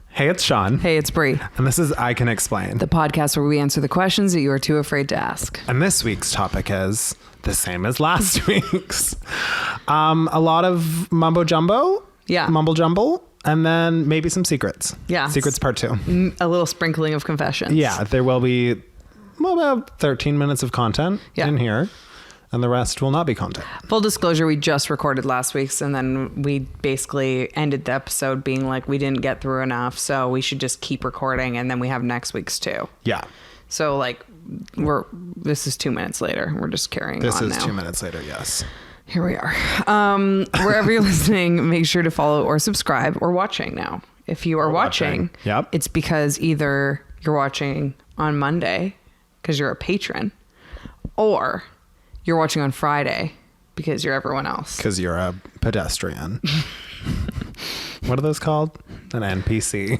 Hey, it's Sean. Hey, it's Brie. And this is I Can Explain. The podcast where we answer the questions that you are too afraid to ask. And this week's topic is the same as last week's. A lot of mumbo jumbo. Yeah. Mumble jumble. And then maybe some secrets. Yeah. Secrets part 2. A little sprinkling of confessions. Yeah. There will be about 13 minutes of content in here. And the rest will not be content. Full disclosure, we just recorded last week's and then we basically ended the episode being like, we didn't get through enough, so we should just keep recording, and then we have next week's too. Yeah. So like, this is 2 minutes later. We're just carrying on now. This is 2 minutes later, yes. Here we are. Wherever you're listening, make sure to follow or subscribe, or watching now. If you are watching, Yep. It's because either you're watching on Monday because you're a patron, or you're watching on Friday because you're everyone else. Because you're a pedestrian. What are those called? An NPC.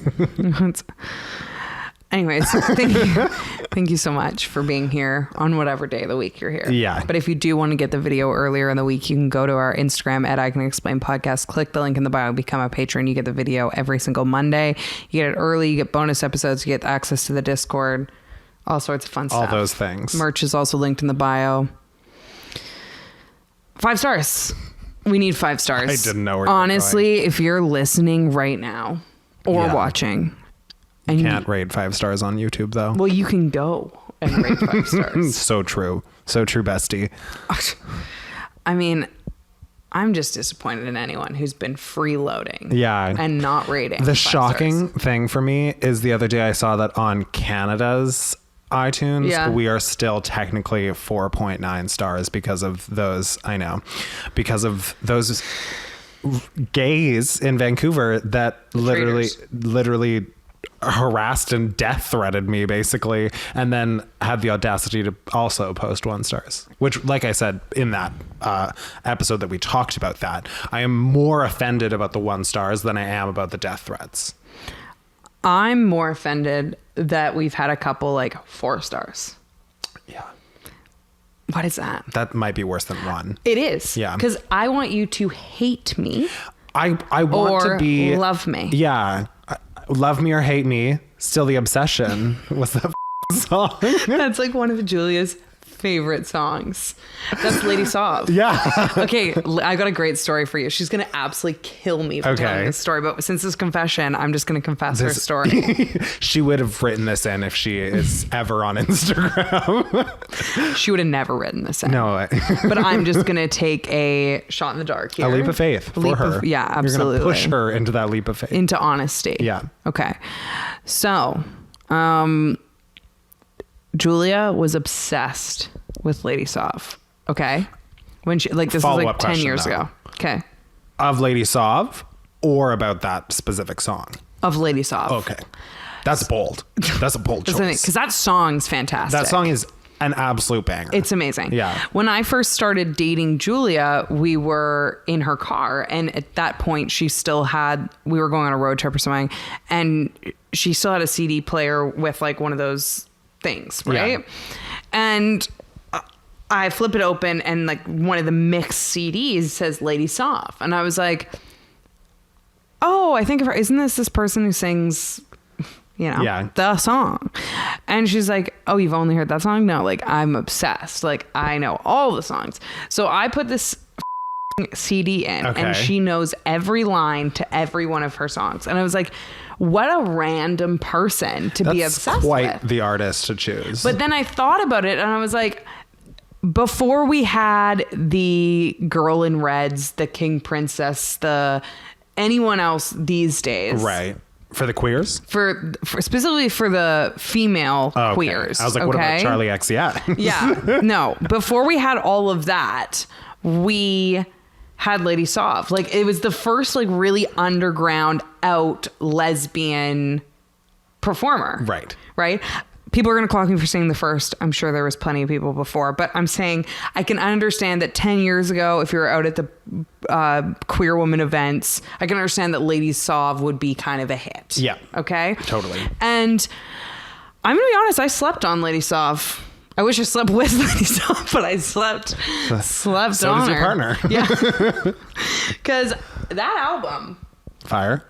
Anyways, thank you so much for being here on whatever day of the week you're here. Yeah. But if you do want to get the video earlier in the week, you can go to our Instagram at I Can Explain Podcast, click the link in the bio, become a patron. You get the video every single Monday. You get it early, you get bonus episodes, you get access to the Discord, all sorts of fun stuff. All those things. Merch is also linked in the bio. 5 stars. We need 5 stars. I didn't know where you were Honestly, if you're listening right now or watching, and you can't rate 5 stars on YouTube though. Well, you can go and rate 5 stars. So true, bestie. I mean, I'm just disappointed in anyone who's been freeloading. Yeah. And not rating. The 5 shocking stars. thing for me is the other day I saw that on Canada's iTunes, we are still technically 4.9 stars because of those. I know, because of those gays in Vancouver that literally harassed and death threatened me basically, and then had the audacity to also post 1 stars, which, like I said in that episode that we talked about, that I am more offended about the 1 stars than I am about the death threats. I'm more offended that we've had a couple like 4 stars. Yeah. What is that? That might be worse than 1. It is. Yeah. Because I want you to hate me. I want or to be love me. Yeah. Love me or hate me. Still the obsession. What's that song? That's like one of Julia's favorite songs. That's Lady Sov. Yeah. Okay, I got a great story for you. She's gonna absolutely kill me for telling this story, but since this confession, I'm just gonna confess her story. She would have written this in if she is ever on Instagram. She would have never written this in. No. But I'm just gonna take a shot in the dark here. A leap of faith for her. Yeah, absolutely. You're gonna push her into that leap of faith. Into honesty. Yeah. Okay. So, Julia was obsessed with Lady Sov. Okay. When she, like, this was like 10 years ago. Okay. Of Lady Sov or about that specific song? Of Lady Sov. Okay. That's bold. That's a bold choice. Because that song's fantastic. That song is an absolute banger. It's amazing. Yeah. When I first started dating Julia, we were in her car, and at that point we were going on a road trip or something, and she still had a CD player with like one of those things, right? Yeah. And I flip it open, and like one of the mixed CDs says Lady Sov, and I was like, oh, I think of her. Isn't this person who sings, the song? And she's like, oh, you've only heard that song? No, like, I'm obsessed. Like, I know all the songs. So I put this CD in, and she knows every line to every one of her songs. And I was like, what a random person to be obsessed with. That's quite the artist to choose. But then I thought about it, and I was like, before we had the Girl in Reds, the King Princess, the anyone else these days. Right. For the queers? For specifically for the female queers. I was like, what about Charlie XCX? Yeah. No. Before we had all of that, we had Lady Sov. Like, it was the first like really underground out lesbian performer. Right. Right. People are going to clock me for saying the first. I'm sure there was plenty of people before, but I'm saying I can understand that 10 years ago, if you were out at the queer woman events, I can understand that Lady Sov would be kind of a hit. Yeah. Okay. Totally. And I'm going to be honest, I slept on Lady Sov. I wish I slept with Lady Sov, but I slept so on does your her. partner. Yeah. Because that album. Fire.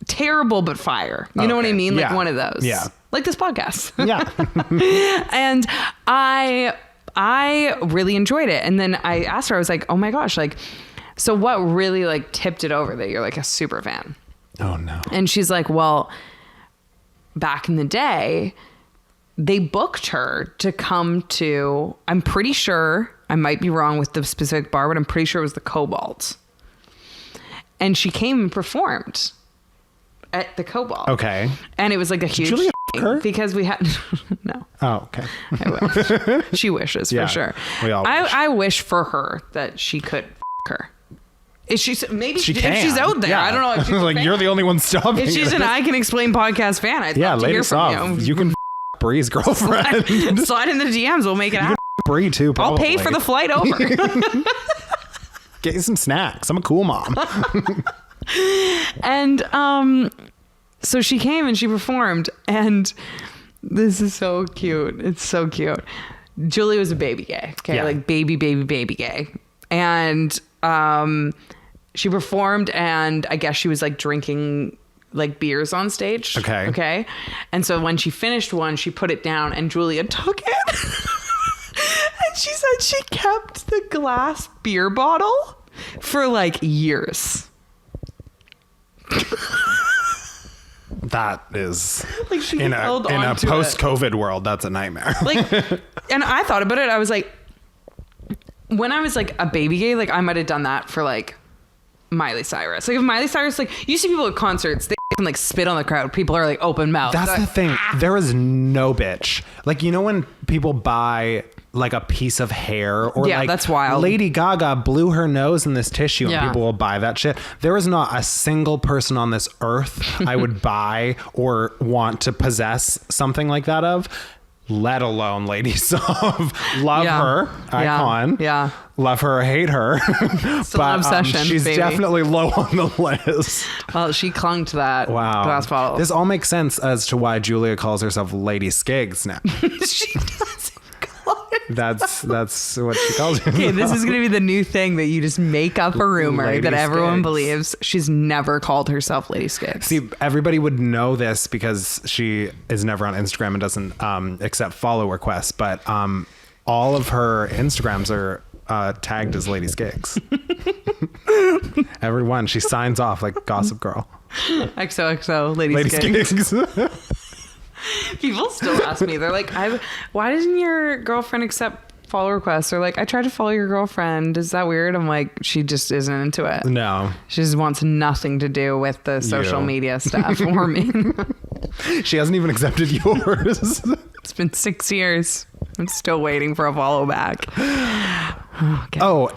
terrible but fire. You know what I mean? Like one of those. Yeah. Like this podcast. Yeah. And I really enjoyed it. And then I asked her, I was like, oh my gosh, like, so what really like tipped it over that you're like a super fan? Oh no. And she's like, well, back in the day, they booked her to come to, I'm pretty sure, I might be wrong with the specific bar, but I'm pretty sure it was the Cobalt. And she came and performed at the Cobalt. Okay. And it was like a huge Julia thing her? because we had no. Oh, okay. I wish. She wishes Yeah, for sure. we all wish. I wish for her that she could her. If she's maybe She if can. she's out there. Yeah. I don't know if she's a like fan. you're the only one stopping. If she's an I Can Explain podcast fan, I'd love to hear ladies from off. you. You can Bree's girlfriend. Slide in the DMs. We'll make it happen. Bree too. I'll Probably. pay for the flight over. Get you some snacks. I'm a cool mom. And so she came and she performed, and this is so cute. It's so cute. Julie was a baby gay. Okay, Yeah. like baby gay. And she performed, and I guess she was like drinking like beers on stage. Okay. And so when she finished one, she put it down, and Julia took it. And she said she kept the glass beer bottle for like years. That is Like she in held a on to it. post-COVID world. That's a nightmare. Like, and I thought about it. I was like, when I was like a baby gay, like I might have done that for like Miley Cyrus. Like if Miley Cyrus, like you see people at concerts, they can like spit on the crowd. People are like open mouth. That's the thing. There is no bitch. Like, you know, when people buy like a piece of hair or Yeah, like that's wild. Lady Gaga blew her nose in this tissue and Yeah. people will buy that shit. There is not a single person on this earth I would buy or want to possess something like that of, let alone Lady Sov. Love Yeah. her, icon. Yeah. Love her or hate her. Still an obsession, she's baby. definitely low on the list. Well, she clung to that Wow. glass bottle. This all makes sense as to why Julia calls herself Lady Skiggs now. She doesn't call it. That's what she calls herself. Okay, this is going to be the new thing that you just make up a rumor Lady that everyone Skiggs. believes. She's never called herself Lady Skiggs. See, everybody would know this because she is never on Instagram and doesn't accept follow requests, but all of her Instagrams are tagged as Lady Skiggs. Everyone. She signs off like Gossip Girl. XOXO, Lady Lady Skiggs. Skiggs. People still ask me. They're like, why doesn't your girlfriend accept follow requests? They're like, I tried to follow your girlfriend. Is that weird? I'm like, she just isn't into it. No. She just wants nothing to do with the social You. media stuff or me. She hasn't even accepted yours. It's been 6 years. I'm still waiting for a follow back. Okay. Oh,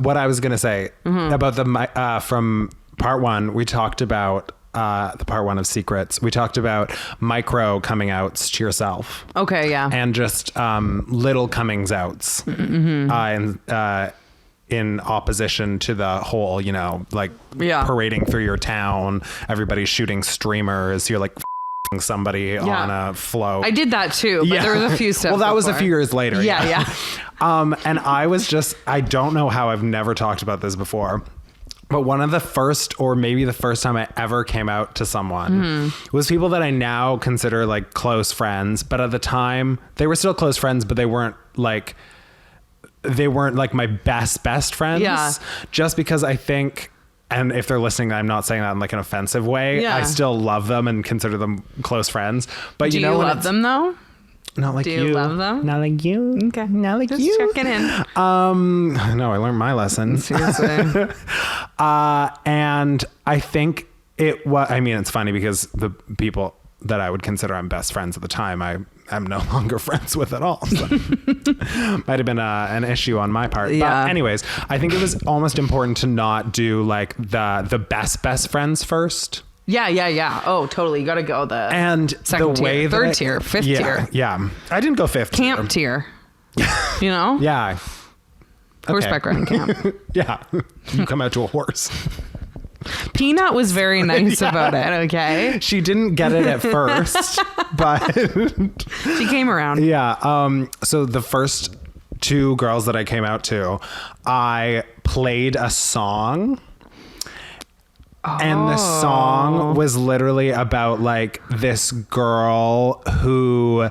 what I was going to say about the from part one, we talked about the part one of Secrets. We talked about micro coming outs to yourself. Okay, yeah. And just little comings outs in opposition to the whole, you know, like parading through your town, everybody's shooting streamers, you're like somebody on a float. I did that too, but there was a few steps. Well, that was a before. few years later. Yeah. And I was just, I don't know how I've never talked about this before, but one of the first, or maybe the first time I ever came out to someone was people that I now consider like close friends. But at the time they were still close friends, but they weren't like my best friends. Yeah. Just because I think, and if they're listening, I'm not saying that in like an offensive way. Yeah. I still love them and consider them close friends. But Do you know, you when love them though? not like Do you. you love them? Not like you. Okay. Not like Just you. checking in. No, I learned my lesson. Seriously. And I think I mean, it's funny because the people that I would consider I'm best friends at the time, I'm no longer friends with at all. So might have been an issue on my part. Yeah. But anyways, I think it was almost important to not do like the best friends first. Yeah. Oh, totally. You got to go And second the way tier, that third tier, fifth tier, Yeah. I didn't go fifth camp tier. tier. You know? Yeah. Horseback riding camp. Yeah. You come out to a horse. Peanut was very nice about it. Okay. She didn't get it at first, but She came around. yeah. So the first two girls that I came out to, I played a song And the song was literally about like this girl who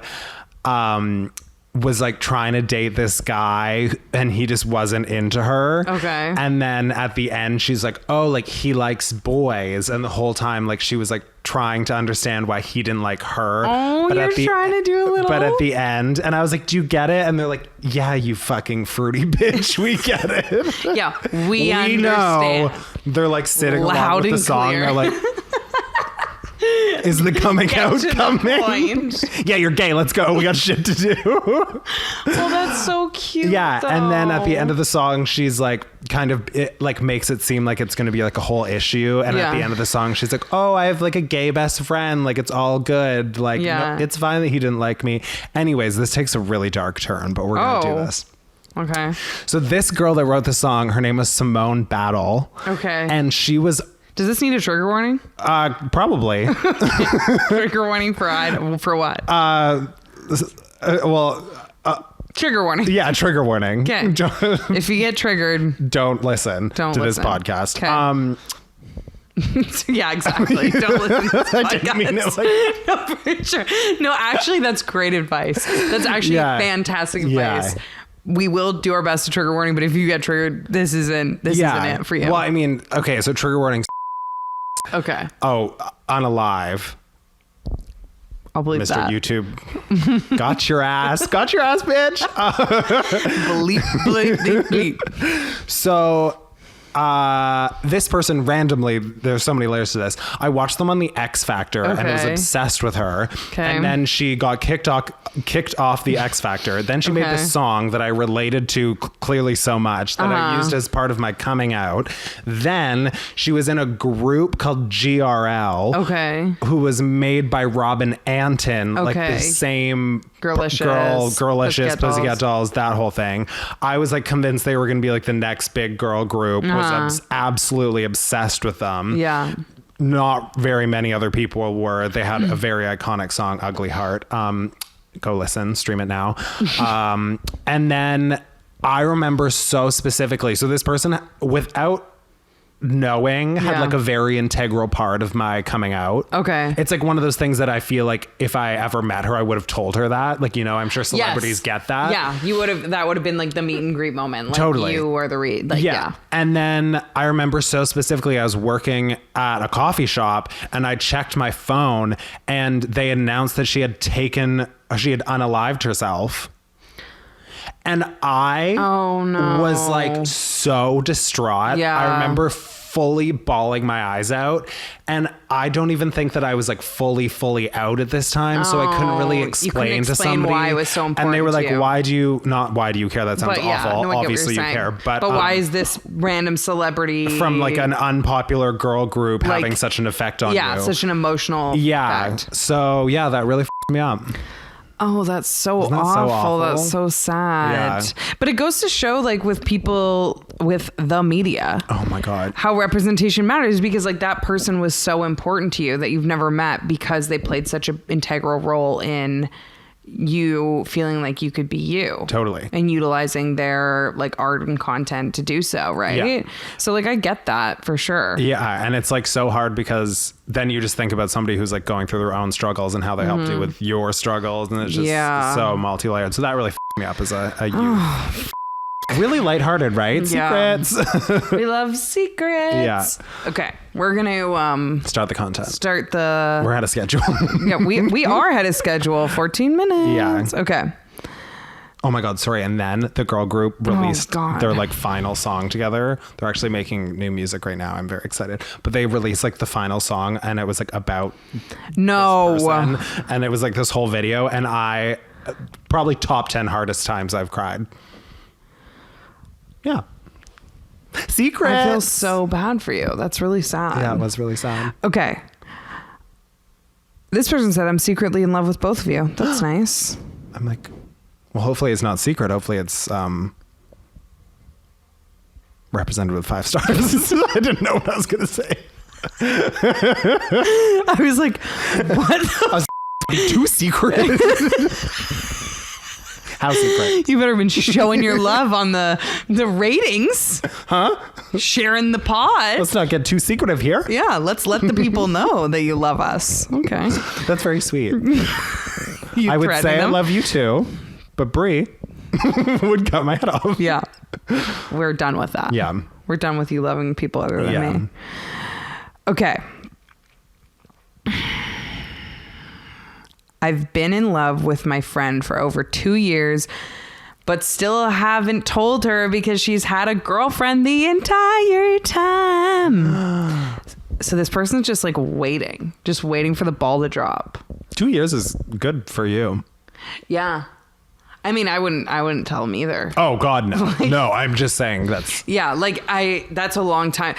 was like trying to date this guy and he just wasn't into her. Okay. And then at the end she's like, oh, like he likes boys. And the whole time like she was like trying to understand why he didn't like her. Oh, but you're trying to do a little. But at the end, and I was like, do you get it? And they're like, yeah, you fucking fruity bitch. We get it. Yeah, we understand. Know. They're like sitting along with the song. Clear. They're like, is the coming out coming? Yeah, you're gay. Let's go. We got shit to do. Well, that's so cute. Yeah, though. and then at the end of the song, she's like, kind of, it like makes it seem like it's going to be like a whole issue. And at the end of the song, she's like, oh, I have like a gay best friend. Like it's all good. Like no, it's fine that he didn't like me. Anyways, this takes a really dark turn, but we're going to do this. Okay. So this girl that wrote the song, her name was Simone Battle. Okay. And she was... Does this need a trigger warning? Probably. Trigger warning for what? Trigger warning. Yeah, trigger warning. Okay. If you get triggered, don't listen to this podcast. Okay. Yeah, exactly. Don't listen to this podcast. I didn't mean it like... No, for sure. No, actually, that's great advice. That's actually fantastic advice. Yeah. We will do our best to trigger warning, but if you get triggered, this isn't it for you. Well, I mean, okay, so trigger warning. Okay. Oh, Unalive. I'll believe Mr. that. YouTube. Got your ass. Got your ass, bitch. Bleep. So this person randomly, there's so many layers to this. I watched them on the X Factor and was obsessed with her. Okay. And then she got kicked off the X Factor. Then she made this song that I related to clearly so much that I used as part of my coming out. Then she was in a group called GRL. Okay. Who was made by Robin Anton. Like the same Girlicious, Pussycat Dolls, that whole thing. I was like convinced they were going to be like the next big girl group. Was absolutely obsessed with them. Yeah. Not very many other people were. They had a very iconic song, Ugly Heart. Go listen, stream it now. And then I remember so specifically. So this person, without knowing, had like a very integral part of my coming out. Okay. It's like one of those things that I feel like if I ever met her, I would have told her that. Like, you know, I'm sure celebrities get that. Yeah, you would have. That would have been like the meet and greet moment. Like totally. You were the read. Like, yeah. And then I remember so specifically, I was working at a coffee shop and I checked my phone and they announced that she had unalived herself. And I was like so distraught. Yeah. I remember fully bawling my eyes out. And I don't even think that I was like fully out at this time. So I couldn't really explain to somebody why it was so important. And they were like, why do you care? That sounds awful. No, obviously you care. But why is this random celebrity from like an unpopular girl group having such an effect on you? Yeah, such an emotional effect. So yeah, that really f***ed me up. Oh, that's so awful. That's so sad. Yeah. But it goes to show, like, with people with the media. Oh my God. How representation matters, because like that person was so important to you that you've never met because they played such an integral role in you feeling like you could be you. Totally. And utilizing their like art and content to do so, right? Yeah. So like I get that for sure. Yeah, and it's like so hard because then you just think about somebody who's like going through their own struggles and how they helped you with your struggles, and it's just so multi-layered. So that really f***ed me up as a youth. Really lighthearted, right? Yeah. Secrets. We love secrets. Yeah. Okay. We're going to start the content. We're ahead of schedule. Yeah, we are ahead of schedule. 14 minutes. Yeah. Okay. Oh my God, sorry. And then the girl group released their like final song together. They're actually making new music right now. I'm very excited. But they released like the final song and it was like about this person. And it was like this whole video, and I probably top 10 hardest times I've cried. Yeah. Secret. I feel so bad for you. That's really sad. Yeah, it was really sad. Okay. This person said, I'm secretly in love with both of you. That's nice. I'm like, well, hopefully it's not secret. Hopefully it's represented with 5 stars. I didn't know what I was going to say. I was like, what? I was too secret. How secret? You better been showing your love on the ratings. Huh? sharing the pot. Let's not get too secretive here. Yeah, let's let the people know that you love us. Okay. That's very sweet. You I would say them? I love you too, but Brie would cut my head off. Yeah. We're done with that. Yeah. We're done with you loving people other than me. Okay. I've been in love with my friend for over 2 years, but still haven't told her because she's had a girlfriend the entire time. So this person's just like waiting for the ball to drop. 2 years is good for you. Yeah. I mean, I wouldn't tell them either. Oh God, no. No, I'm just saying that's. Yeah. Like that's a long time.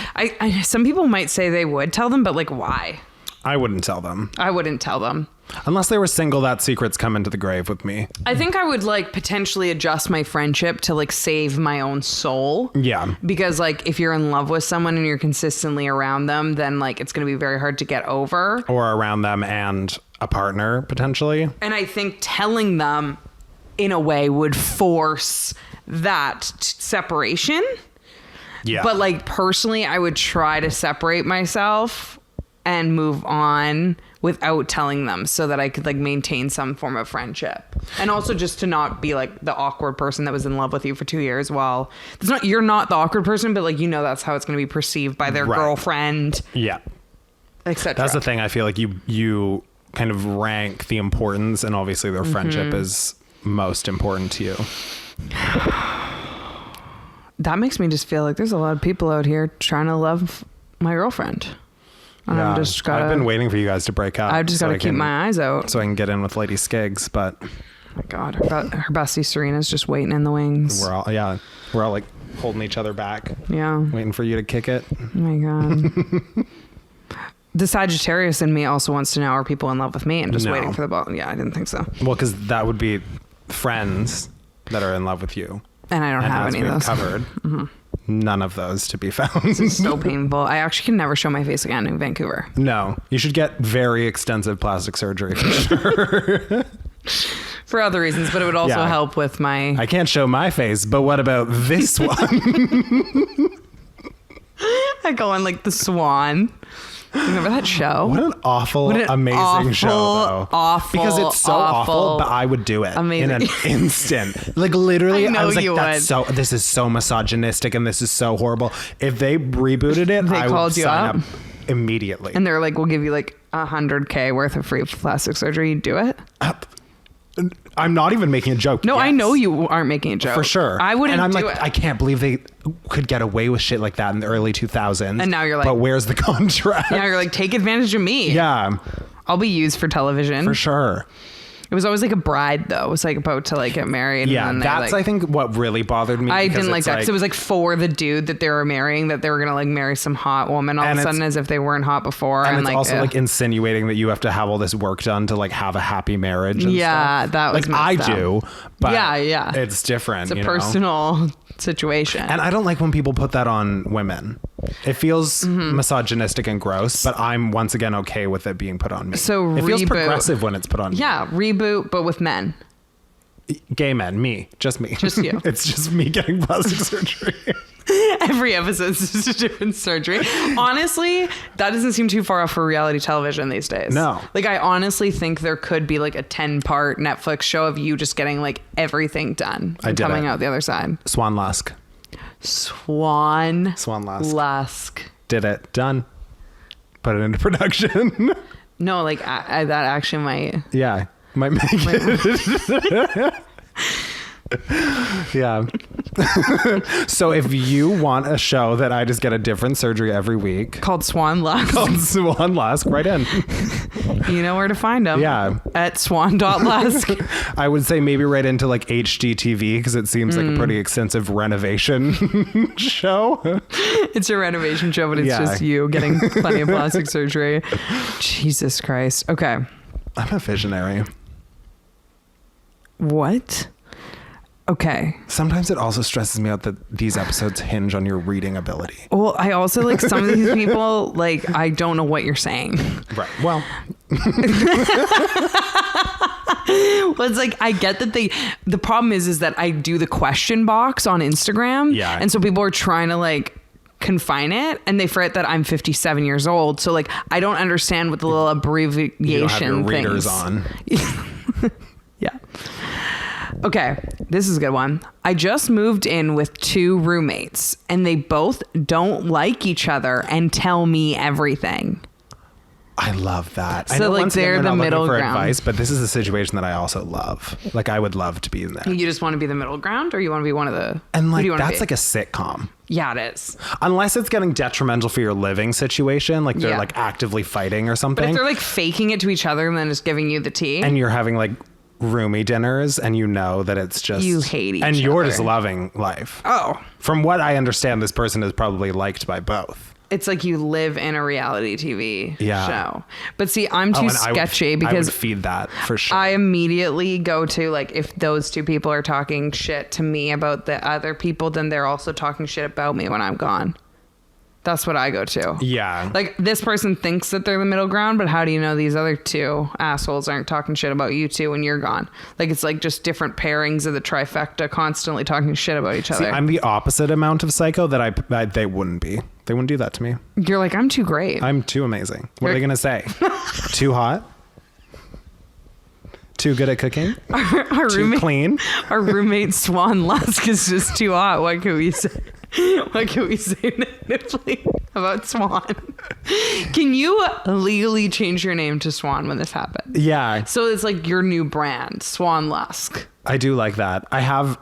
Some people might say they would tell them, but like, why? I wouldn't tell them. I wouldn't tell them. Unless they were single, that secret's come into the grave with me. I think I would like potentially adjust my friendship to like save my own soul. Yeah. Because like if you're in love with someone and you're consistently around them, then like it's going to be very hard to get over. Or around them and a partner potentially. And I think telling them in a way would force that separation. Yeah. But like personally, I would try to separate myself and move on without telling them so that I could like maintain some form of friendship. And also just to not be like the awkward person that was in love with you for 2 years while you're not the awkward person, but like, you know, that's how it's going to be perceived by their girlfriend. Yeah. Etc. That's the thing. I feel like you kind of rank the importance, and obviously their friendship is most important to you. That makes me just feel like there's a lot of people out here trying to love my girlfriend. Yeah, I've been waiting for you guys to break up. I've just got to keep my eyes out. So I can get in with Lady Skiggs, but... Oh my God, her bestie Serena's just waiting in the wings. We're all like holding each other back. Yeah. Waiting for you to kick it. Oh my God. The Sagittarius in me also wants to know, are people in love with me and just waiting for the ball? Yeah, I didn't think so. Well, because that would be friends that are in love with you. And I don't have any of those. Covered. None of those to be found. This is so painful. I actually can never show my face again in Vancouver. No, you should get very extensive plastic surgery for sure. For other reasons, but it would also help with my... I can't show my face, but what about this one? I go on like the Swan. Remember that show? What an amazing show, though. Awful. Because it's so awful, but I would do it in an instant. Like literally, I was like, this is so misogynistic and this is so horrible. If they rebooted it, I would sign up immediately. And they're like, we'll give you like $100,000 worth of free plastic surgery. You do it? I'm not even making a joke. No, yes. I know you aren't making a joke. For sure. I wouldn't do it. And I'm like, I can't believe they could get away with shit like that in the early 2000s. And now you're like... But where's the contract? Now you're like, take advantage of me. Yeah. I'll be used for television. For sure. It was always like a bride, though. It was like about to like get married. Yeah, and that's I think what really bothered me. I didn't like that because it was like for the dude that they were marrying, that they were gonna like marry some hot woman all of a sudden as if they weren't hot before. And it's like, also like insinuating that you have to have all this work done to like have a happy marriage. And stuff. That was like I do, but yeah, it's different. It's a personal situation. And I don't like when people put that on women. It feels misogynistic and gross, but I'm once again okay with it being put on me. So it feels progressive when it's put on me. Yeah, reboot, but with men. Gay men, just me. Just you. It's just me getting plastic surgery. Every episode is just a different surgery. Honestly, that doesn't seem too far off for reality television these days. No. Like, I honestly think there could be like a 10-part Netflix show of you just getting like everything done and coming out the other side. Swan Lusk. Swan Lusk. Did it. Done. Put it into production. No, like that actually might. Yeah. Might make it. Yeah. So if you want a show that I just get a different surgery every week called Swan Lusk, right in. You know where to find them. Yeah. At swan.lusk. I would say maybe right into like HGTV because it seems like a pretty extensive renovation show. It's a renovation show, but it's just you getting plenty of plastic surgery. Jesus Christ. Okay. I'm a visionary. What? Okay. Sometimes it also stresses me out that these episodes hinge on your reading ability. Well, I also like some of these people, like, I don't know what you're saying. Right. Well, it's like, I get that the problem is that I do the question box on Instagram. Yeah. And so people are trying to like confine it, and they forget that I'm 57 years old. So like, I don't understand what the little abbreviation You don't have your readers things. on. Yeah. Okay, this is a good one. I just moved in with 2 roommates, and they both don't like each other and tell me everything. I love that. So, I know like, once again, they're we're the not looking middle for ground. advice, but this is a situation that I also love. Like, I would love to be in there. You just want to be the middle ground, or you want to be one of the... And who like, do you want to that's be? like a sitcom. Yeah, it is. Unless it's getting detrimental for your living situation, like they're Yeah. like actively fighting or But something. if they're like faking it to each other and then just giving you the tea, And you're having like roomy dinners and you know that it's just... You hate each And you're just other. loving life. oh, From what I understand, this person is probably liked by both. it's like you live in a reality TV Yeah. show. But see, I'm too and sketchy I would because feed that for sure. I immediately go to like, if those 2 people are talking shit to me about the other people, then they're also talking shit about me when I'm gone. That's what I go to. Yeah. Like, this person thinks that they're the middle ground, but how do you know these other 2 assholes aren't talking shit about you 2 when you're gone? Like, it's like just different pairings of the trifecta constantly talking shit about each See, other. I'm the opposite amount of psycho that they wouldn't be. They wouldn't do that to me. You're like, I'm too great. I'm too amazing. What are they going to say? Too hot? Too good at cooking? our Too roommate, clean? our roommate Swan Lusk is just too hot. What can we say? What can we say negatively about Swan? Can you legally change your name to Swan when this happens? Yeah, So it's like your new brand, Swan Lusk. I do like that. I have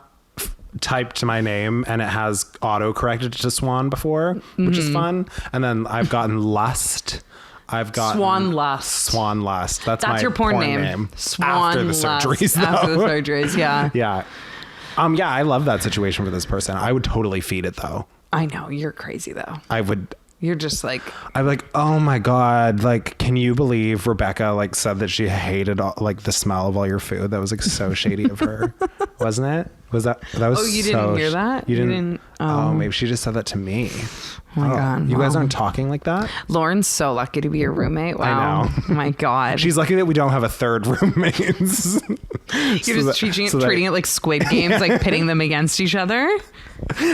typed my name and it has auto corrected to Swan before, which is fun. And then I've gotten Lust. I've gotten Swan Lust. Swan Lust. That's my Your porn name. Swan after the Lust. surgeries. After the though. surgeries, yeah. Yeah. Yeah, I love that situation for this person. I would totally feed it though. I know, you're crazy though. I would. You're just like, I'm like, oh my God, like, can you believe Rebecca like said that she hated like the smell of all your food? That was like so shady of her, wasn't it? Was that was? Oh, you didn't hear that? You You didn't. didn't- Oh, oh. maybe she just said that to me. oh my God. You guys wow. aren't talking like that. Lauren's so lucky to be your roommate. Wow. I know. Oh my God. She's lucky that we don't have a third roommate. You're just treating it like Squid Games, like pitting them against each other.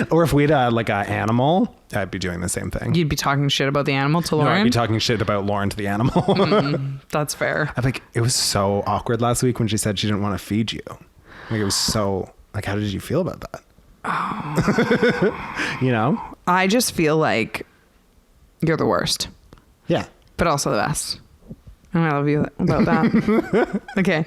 Or if we had like an animal, I'd be doing the same thing. You'd be talking shit about the animal to No, Lauren. I'd be talking shit about Lauren to the animal. That's fair. I'm like, it was so awkward last week when she said she didn't want to feed you. Like, it was so, like, how did you feel about that? Oh. You know? I just feel like you're the worst, Yeah. but also the best. And I love you about that. Okay.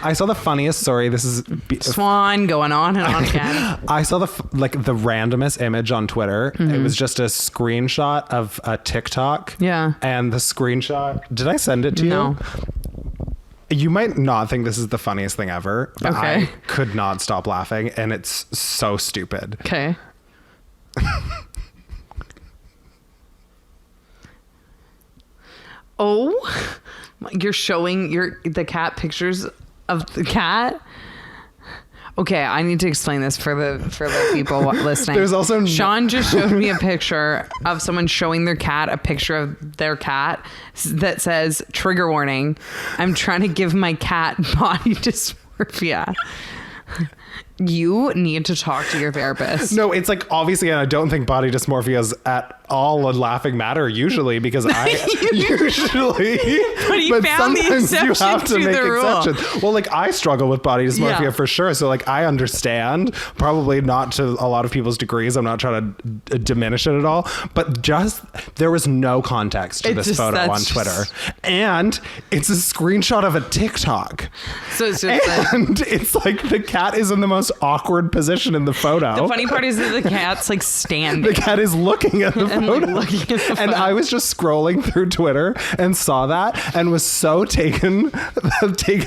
I saw the funniest, sorry, this is... Swan going on and on again. I saw the randomest image on Twitter. It was just a screenshot of a TikTok. Yeah. And the screenshot, did I send it to you? No. You might not think this is the funniest thing ever, but Okay. I could not stop laughing, and it's so stupid. Okay. Oh, you're showing the cat pictures of the cat. Okay, I need to explain this for the people listening. There's also Sean just showed me a picture of someone showing their cat a picture of their cat that says "trigger warning." I'm trying to give my cat body dysmorphia. You need to talk to your therapist. No, it's like, obviously, and I don't think body dysmorphia is at all a laughing matter usually, because I usually, But he found the sometimes you exception have to to make the rule. exceptions. Well, like, I struggle with body dysmorphia Yeah. for sure. So like, I understand, probably not to a lot of people's degrees. I'm not trying to diminish it at all, but just, there was no context to It this just- photo that's on Twitter. just- And it's a screenshot of a TikTok. So it's just like, And it's like the cat is in the most awkward position in the photo. the funny part is that the cat's like standing. The cat is looking at the And, photo. like, looking at the And photo. I was just scrolling through Twitter and saw that and was so taken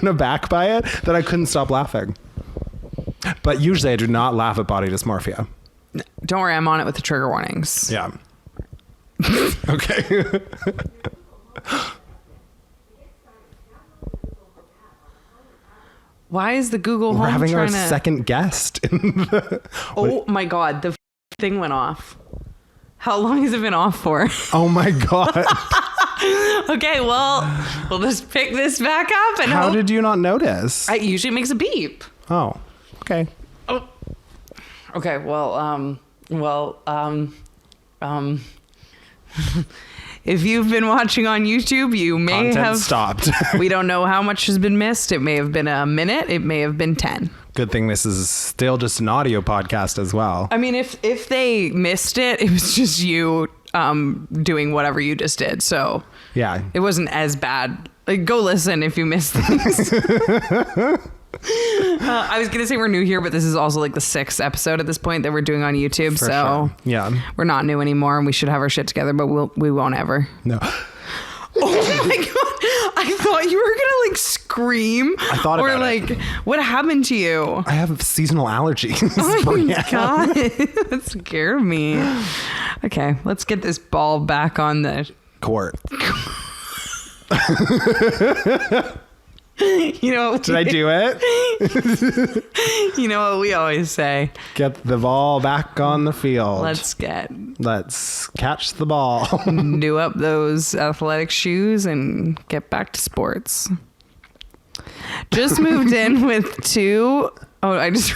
aback by it that I couldn't stop laughing. But usually I do not laugh at body dysmorphia. Don't worry, I'm on it with the trigger warnings. Yeah. Okay. Why is the Google We're Home having our trying to... second guest. Oh my God, the thing went off. How long has it been off for? Oh my God. Okay, well, we'll just pick this back up and How hope- did you not notice? It usually makes a beep. Oh, okay. Oh. Okay, well, If you've been watching on YouTube, you may Content have stopped. We don't know how much has been missed. It may have been a minute. It may have been 10. Good thing this is still just an audio podcast as well. I mean, if they missed it, it was just you doing whatever you just did. So Yeah. it wasn't as bad. Like, go listen if you missed things. I was gonna say we're new here, but this is also like the 6th episode at this point that we're doing on YouTube. For so sure. Yeah. we're not new anymore, and we should have our shit together, but we won't ever. No. Oh my god! I thought you were gonna like scream. I thought or about like, it. what happened to you? I have seasonal allergies. Oh my god, that scared me. Okay, let's get this ball back on the Court. You know, Did I do it? You know what we always say? Get the ball back on the field. Let's catch the ball. do up those athletic shoes and get back to sports. Just moved in with 2. Oh, I just.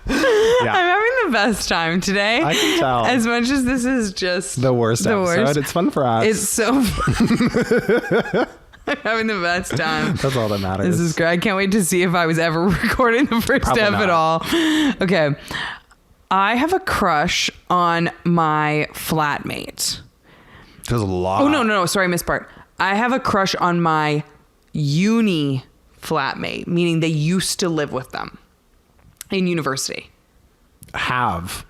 Yeah. I'm having the best time today. I can tell. As much as this is just The worst episode. It's fun for us. It's so fun. I'm having the best time. That's all that matters. This is great. I can't wait to see if I was ever recording the first Probably step not. at all. Okay. I have a crush on my flatmate. There's a lot. Oh, no. Sorry, I missed part. I have a crush on my uni flatmate, meaning they used to live with them in university. Have.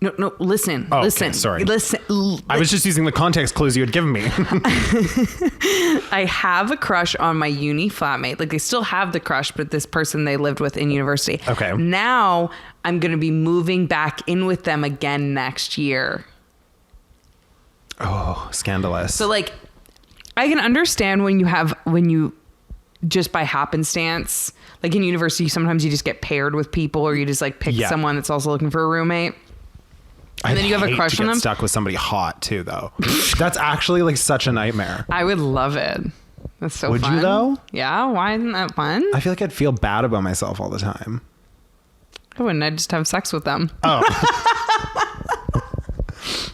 No, listen. Oh, listen. okay, sorry. Listen. I was just using the context clues you had given me. I have a crush on my uni flatmate. Like, they still have the crush, but this person they lived with in university. Okay. Now I'm going to be moving back in with them again next year. Oh, scandalous. So, like, I can understand when you just by happenstance, like in university, sometimes you just get paired with people, or you just like pick someone that's also looking for a roommate. And then you have a crush on them. Stuck with somebody hot too, though. That's actually like such a nightmare. I would love it. That's so fun. Would you though? Yeah. Why isn't that fun? I feel like I'd feel bad about myself all the time. I wouldn't. I'd just have sex with them. Oh.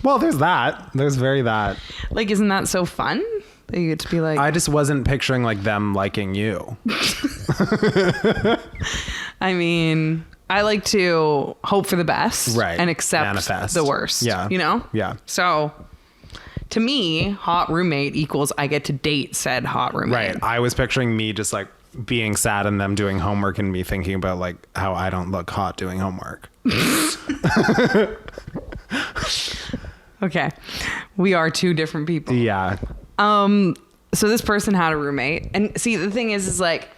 Well, there's that. There's that. Like, isn't that so fun? That you get to be like, I just wasn't picturing like them liking you. I mean, I like to hope for the best, right, and accept manifest the worst. Yeah. You know? Yeah. So to me, hot roommate equals I get to date said hot roommate. Right. I was picturing me just like being sad and them doing homework and me thinking about like how I don't look hot doing homework. Okay. We are 2 different people. Yeah. So this person had a roommate, and see, the thing is like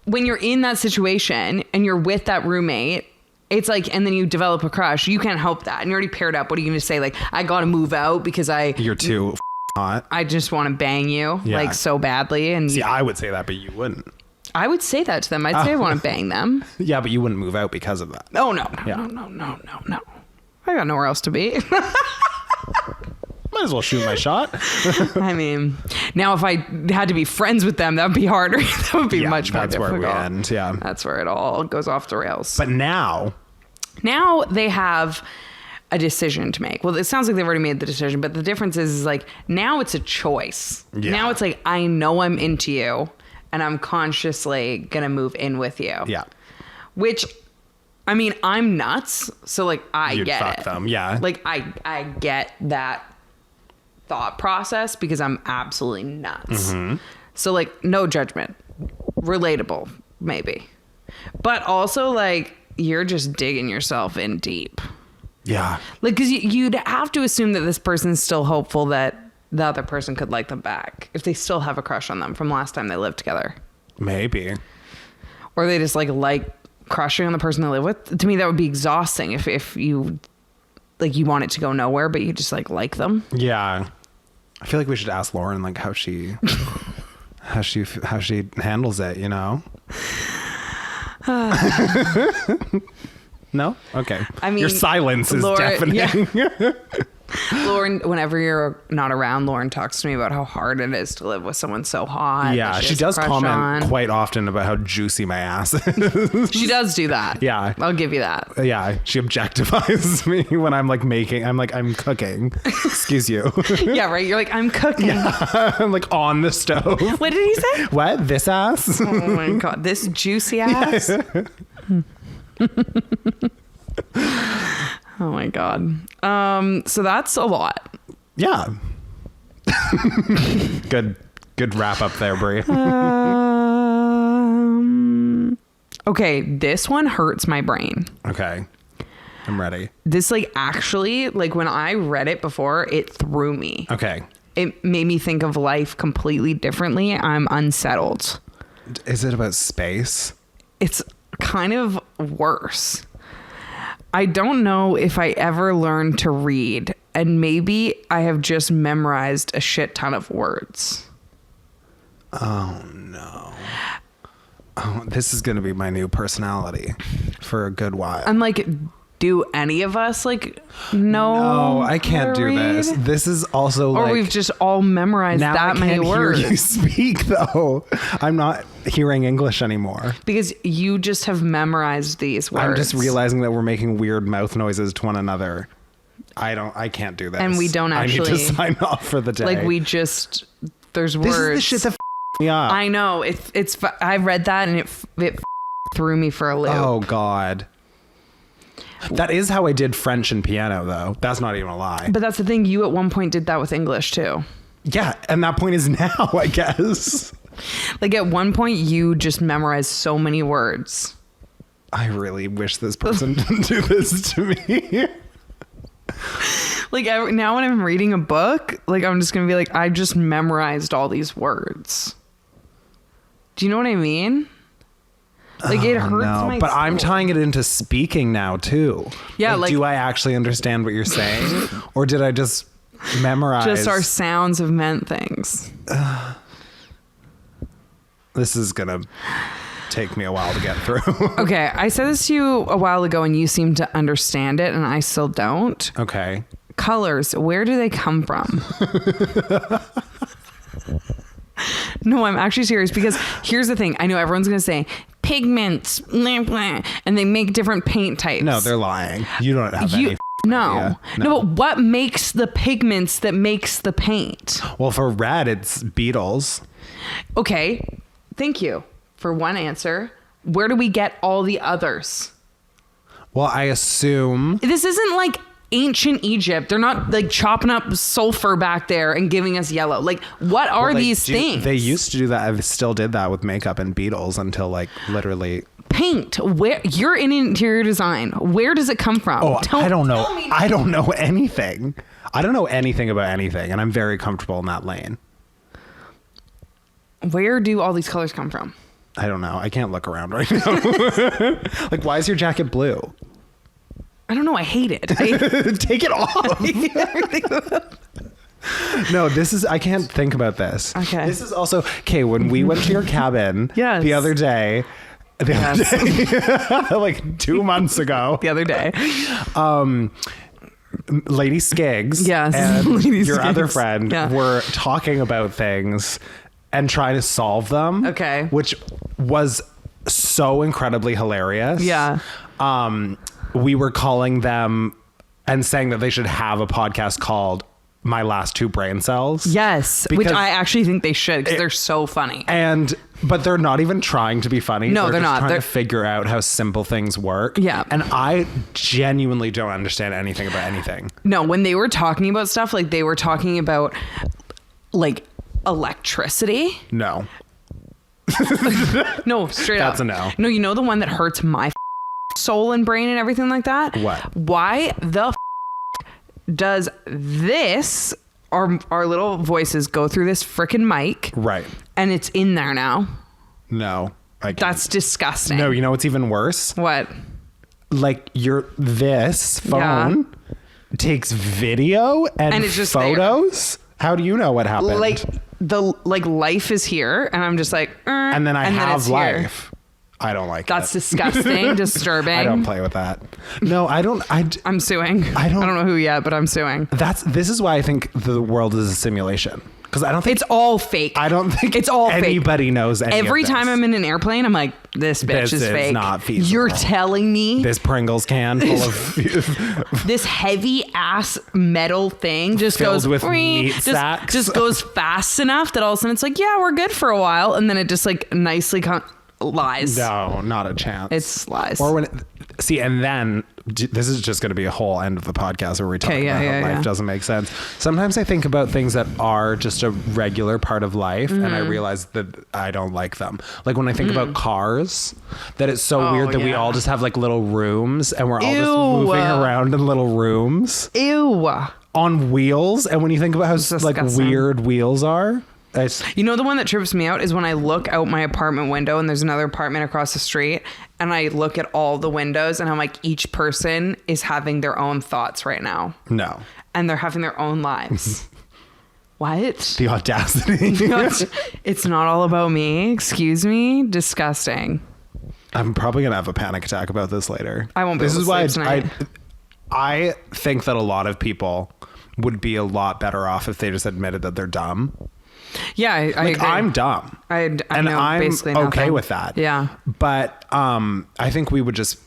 when you're in that situation and you're with that roommate, it's like, and then you develop a crush, you can't help that. And you're already paired up. What are you going to say? Like, I got to move out because you're too hot. I just want to bang you like so badly. And see, I would say that, but you wouldn't. I would say that to them. I'd say I want to bang them. Yeah, but you wouldn't move out because of that. Oh, no. Yeah. No. I got nowhere else to be. Might as well shoot my shot. I mean, now if I had to be friends with them, that would be harder. That would be much more difficult. That's where we end. Yeah. That's where it all goes off the rails. But now they have a decision to make. Well, it sounds like they've already made the decision, but the difference is like now it's a choice. Yeah. Now it's like, I know I'm into you and I'm consciously going to move in with you. Yeah. Which, I mean, I'm nuts. So like, You'd get fuck it. them. Yeah. Like I get that thought process because I'm absolutely nuts. Mm-hmm. So like, no judgment, relatable maybe, but also like you're just digging yourself in deep. Yeah. Like, because you'd have to assume that this person's still hopeful that the other person could like them back if they still have a crush on them from last time they lived together. Maybe. Or they just like crushing on the person they live with. To me, that would be exhausting if you like you want it to go nowhere, but you just like them. Yeah. I feel like we should ask Lauren like how she handles it, you know? No? Okay. I mean, your silence is Laura, deafening. Yeah. Lauren, whenever you're not around, Lauren talks to me about how hard it is to live with someone so hot. Yeah, she does comment quite often about how juicy my ass is. She does do that. Yeah. I'll give you that. Yeah, she objectifies me when I'm like I'm cooking. Excuse you. Yeah, right. You're like, I'm cooking. Yeah. I'm like on the stove. What did he say? What? This ass? Oh my God. This juicy ass? Yeah. Oh my God. So that's a lot. Yeah. Good wrap up there, Brie. Okay, this one hurts my brain. Okay. I'm ready. This actually, when I read it before, it threw me. Okay. It made me think of life completely differently. I'm unsettled. Is it about space? It's kind of worse. I don't know if I ever learned to read, and maybe I have just memorized a shit ton of words. Oh, no. Oh, this is going to be my new personality for a good while. I'm like, do any of us know? No, I can't do this. This is also or we've just all memorized now that many words. Hear you speak though. I'm not hearing English anymore because you just have memorized these words. I'm just realizing that we're making weird mouth noises to one another. I can't do this. And we don't actually. I need to sign off for the day. There's words. This is the shit that me up. I know. I read that and it threw me for a loop. Oh God. That is how I did French and piano, though. That's not even a lie. But that's the thing. You at one point did that with English, too. Yeah. And that point is now, I guess. At one point, you just memorized so many words. I really wish this person didn't do this to me. Now when I'm reading a book, I'm just going to be I just memorized all these words. Do you know what I mean? It hurts my but soul. I'm tying it into speaking now too. Yeah, do I actually understand what you're saying, or did I just memorize? Just our sounds have meant things. This is gonna take me a while to get through. Okay, I said this to you a while ago, and you seem to understand it, and I still don't. Okay. Colors, where do they come from? No, I'm actually serious because here's the thing. I know everyone's going to say pigments, blah, blah, and they make different paint types. No, they're lying. You don't have any no. idea. No, but what makes the pigments that makes the paint? Well, for red, it's beetles. Okay, thank you for one answer. Where do we get all the others? Well, I assume... This isn't ancient Egypt. They're not chopping up sulfur back there and giving us yellow. What are these things? They used to do that. I still did that with makeup and beetles until literally paint. Where you're in interior design, where does it come from? Oh, I don't know. I don't know anything. I don't know anything about anything, and I'm very comfortable in that lane. Where do all these colors come from? I don't know. I can't look around right now. Why is your jacket blue? I don't know. I hate it. Take it off. No, I can't think about this. Okay. This is also, when we went to your cabin the other day, 2 months ago. The other day. Lady Skiggs and your other friend were talking about things and trying to solve them. Okay. Which was so incredibly hilarious. Yeah. We were calling them and saying that they should have a podcast called My Last Two Brain Cells. Yes, which I actually think they should because they're so funny. But they're not even trying to be funny. No, they're not. Trying to figure out how simple things work. Yeah. And I genuinely don't understand anything about anything. No, when they were talking about stuff, they were talking about electricity. No. No, straight up. That's a no. No, you know the one that hurts my soul and brain and everything like that? What? Why the does this, our little voices go through this frickin' mic? Right. And it's in there now. No. That's disgusting. No, you know what's even worse? What? This phone takes video and it's just photos. There. How do you know what happened? Life is here and I'm just and then I have life. I don't like That's it. disgusting, disturbing. I don't play with that. No, I don't. I'm suing. I don't know who yet, but I'm suing. This is why I think the world is a simulation. Because I don't think it's all fake. I don't think it's all anybody fake. knows any Every of this. time I'm in an airplane, I'm like, this bitch is fake. Not feasible. You're telling me this Pringles can full of this heavy ass metal thing just filled goes with meat sacks. just goes fast enough that all of a sudden it's like, yeah, we're good for a while, and then it just like nicely lies. No, not a chance. It's lies. Or when and then this is just going to be a whole end of the podcast where we talk about how life doesn't make sense. Sometimes I think about things that are just a regular part of life, and I realize that I don't like them. Like when I think about cars, that it's so weird that we all just have like little rooms, and we're all just moving around in little rooms. Ew. On wheels, and when you think about how like weird wheels are. You know, the one that trips me out is when I look out my apartment window and there's another apartment across the street, and I look at all the windows and I'm like, each person is having their own thoughts right now. No. And they're having their own lives. What? The audacity. It's not all about me. Excuse me. Disgusting. I'm probably going to have a panic attack about this later. I won't be able to sleep tonight. I think that a lot of people would be a lot better off if they just admitted that they're dumb. Yeah, I agree. I'm dumb. I and know I'm basically okay nothing. with that. Yeah. But I think we would just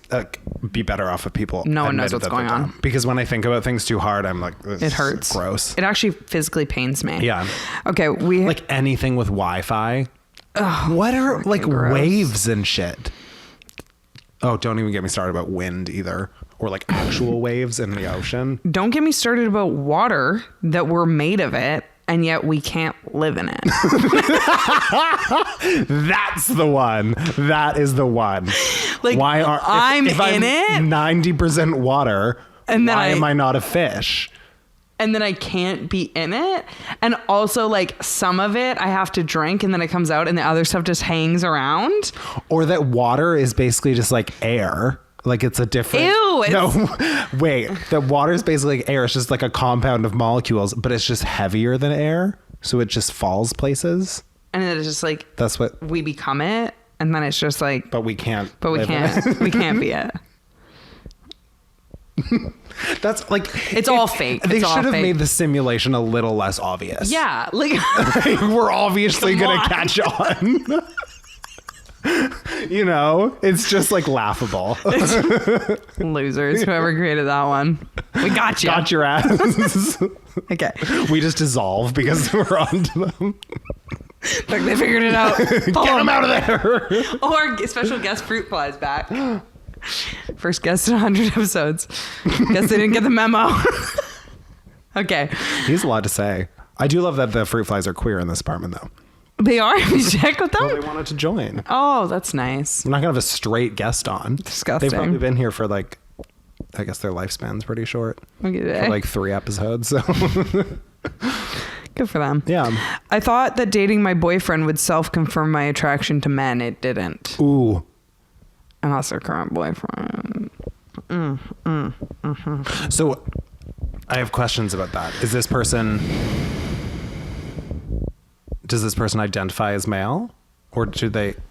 be better off if people no one knows what's going on. Because when I think about things too hard, I'm like, it hurts. Gross. It actually physically pains me. Yeah. Okay, like anything with Wi-Fi. What are like gross. waves and shit? Oh, don't even get me started about wind either. Or like actual waves in the ocean. Don't get me started about water that we're made of it, and yet we can't live in it. That's the one. That is the one. Like, why are if I'm in it 90% water, and then why am I not a fish? And then I can't be in it. And also, like, some of it I have to drink, and then it comes out, and the other stuff just hangs around. Or that water is basically just like air. Like it's a different. Ew. No, wait. That water is basically like air. It's just like a compound of molecules, but it's just heavier than air, so it just falls places. And then it's just like that's what we become it, and then it's just like. But we can't. But we can't. We can't be it. That's like it's all fake. They should have made the simulation a little less obvious. Yeah, like we're obviously gonna catch on. You know, it's just like laughable. Losers, whoever created that one. We got you. Got your ass. Okay. We just dissolve because we're onto them. Look, they figured it out. Get them out of there. Or special guest fruit flies back. First guest in 100 episodes. Guess they didn't get the memo. Okay. He's a lot to say. I do love that the fruit flies are queer in this apartment, though. They are? We check with them? Well, they wanted to join. Oh, that's nice. We're not going to have a straight guest on. Disgusting. They've probably been here for like, I guess their lifespan's pretty short. Okay. For like 3 episodes. So. Good for them. Yeah. I thought that dating my boyfriend would self-confirm my attraction to men. It didn't. Ooh. And that's their current boyfriend. So I have questions about that. Does this person identify as male, or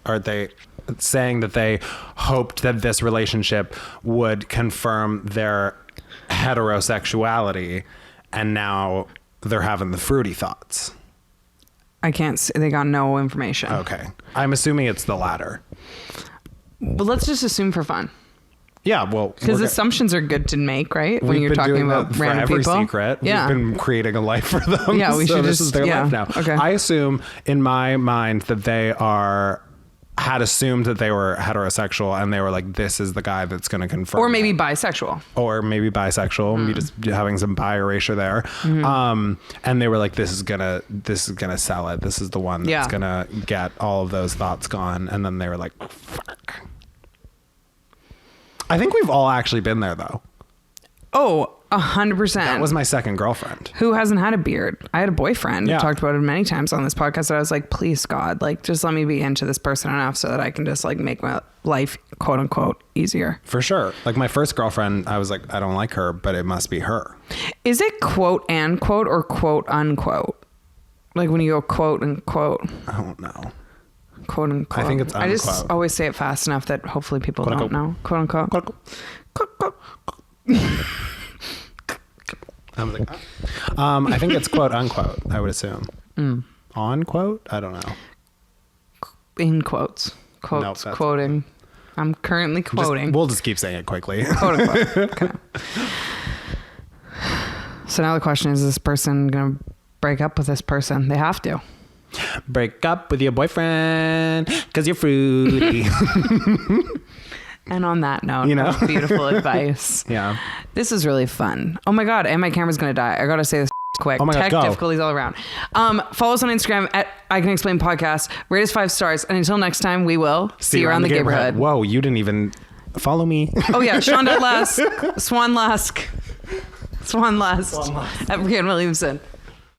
are they saying that they hoped that this relationship would confirm their heterosexuality and now they're having the fruity thoughts? I can't see. They got no information. Okay. I'm assuming it's the latter. But let's just assume for fun. Yeah, well, because assumptions are good to make, right? When you're talking about random every people. Secret. Yeah. We've been creating a life for them. Yeah, we should this just is their life now. Okay. I assume in my mind that they had assumed that they were heterosexual, and they were like, this is the guy that's going to confirm. Or maybe bisexual. Me just having some bi erasure there. And they were like, this is gonna sell it. This is the one that's gonna get all of those thoughts gone. And then they were like, fuck. I think we've all actually been there, though. Oh, 100%. That was my second girlfriend. Who hasn't had a beard? I had a boyfriend. Yeah. I talked about it many times on this podcast. That I was like, please, God, like, just let me be into this person enough so that I can just like make my life, quote unquote, easier. For sure. Like my first girlfriend, I was like, I don't like her, but it must be her. Is it quote and quote or quote unquote? Like when you go quote and quote? I don't know. Quote unquote. I think it's unquote. I just always say it fast enough that hopefully people Quote, don't know. Quote unquote. Quote, I was like, I think it's quote unquote, I would assume. On quote? I don't know. In quotes. Quotes. Nope, quoting. I'm currently quoting. We'll just keep saying it quickly. Quote unquote. Okay. So now the question is this person going to break up with this person? They have to. Break up with your boyfriend because you're fruity. And on that note, you know, beautiful advice. Yeah. This is really fun. Oh my God. And my camera's going to die. I got to say this quick. Oh my God, Tech go. difficulties all around. Follow us on Instagram at I Can Explain Podcast. Rate us 5 stars. And until next time, we will see you around the neighborhood. Whoa, you didn't even follow me. Oh yeah. Shonda Lask. Swan Lask. At Brian Williamson.